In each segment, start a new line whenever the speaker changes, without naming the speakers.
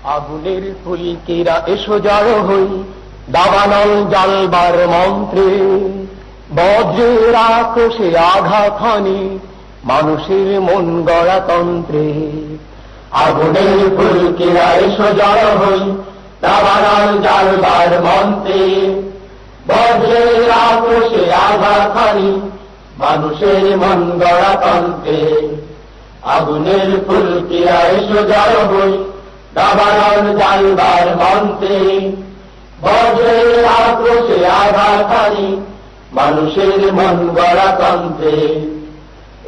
আগুনের ফুলকিরা এসো জড়ো হই, দাবানল জ্বালবার মন্ত্রে, বজ্রের আক্রোশে আঘাত হানি মানুষের মন গড়া তন্ত্রে। আগুনের ফুলকিরা এসো জড়ো হই, দাবানল জ্বালবার মন্ত্রে, বজ্রের আক্রোশে আঘাত হানি মানুষের মন গড়া তন্ত্রে। আগুনের ফুলকিরা এসো জড়ো হই, দাবানল জ্বালবার মন্ত্রে, বজ্রের আক্রোশে আঘাত হানি মানুষের মন গড়া তন্ত্রে।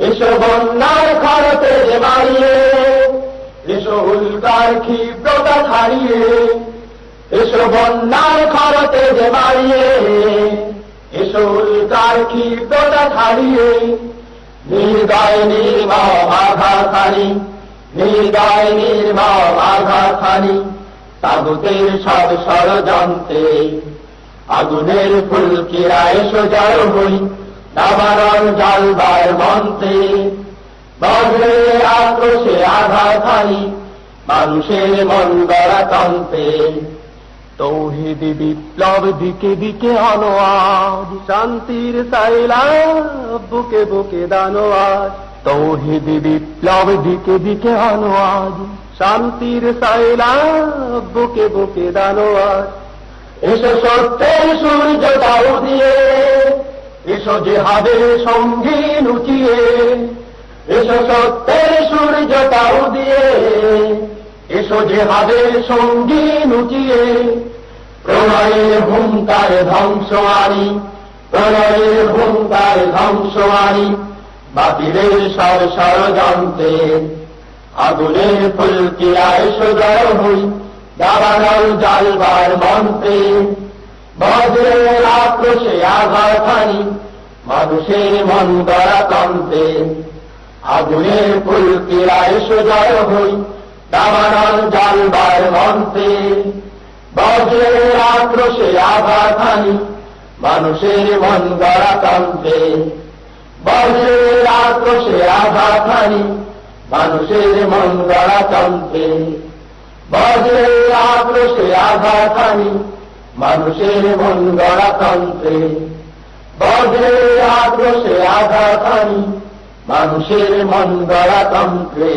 এসো বন্যার খরতে মারিয়ে, এসো উল্কার ক্ষিপ্রতা ছাড়িয়ে, এসো বন্যার খরতে মারিয়ে, এসো উল্কার ক্ষিপ্রতা ছাড়িয়ে, নির্দয় নির্মম আঘাত হানি, নির্দয় নির্মম আঘাত হানি তাগুতের সব ষড়যন্ত্রে। আগুনের ফুলকিরা এসো জড়ো হই, দাবানল জ্বালবার মন্ত্রে, বজ্রের আক্রোশে আঘাত হানি মানুষের মন গড়া তন্ত্রে। তৌহিদি বিপ্লব দিকে দিকে আনোয়াজ, শান্তির সাইলাব বুকে বুকে দানোয়াজ। তৌহিদি বিপ্লব দিকে দিকে আনোয়াজ, শান্তির সাইলাব বুকে বুকে দানোয়াজ। এসো সত্যের সূর্য দাও দিয়ে, এসো জিহাদের সঙ্গী লুচিয়ে, এসো সত্যের সূর্য দাও দিয়ে, এসো জিহাদের সঙ্গী লুচিয়ে। প্রলয়ের হুঙ্কার ধ্বংস আনি, প্রলয়ের হুঙ্কার ধ্বংস আনি বাতিলের সব ষড়যন্ত্রে। আগুনের ফুলকিরা এসো জড়ো হই, দাবানল জ্বালবার মন্ত্রে, বজ্রের আক্রোশে আঘাত হানি মানুষের মন গড়া তন্ত্রে। আগুনের ফুলকিরা এসো জড়ো হই, দাবানল জ্বালবার মন্ত্রে, বজ্রের আক্রোশে আঘাত হানি মানুষের মন গড়া তন্ত্রে। বজ্রের আক্রোশে আঘাত হানি মানুষের মন গড়া তন্ত্রে। বজ্রের আক্রোশে আঘাত হানি মানুষের মন গড়া তন্ত্রে। বজ্রের আক্রোশে আঘাত হানি মানুষের মন গড়া তন্ত্রে।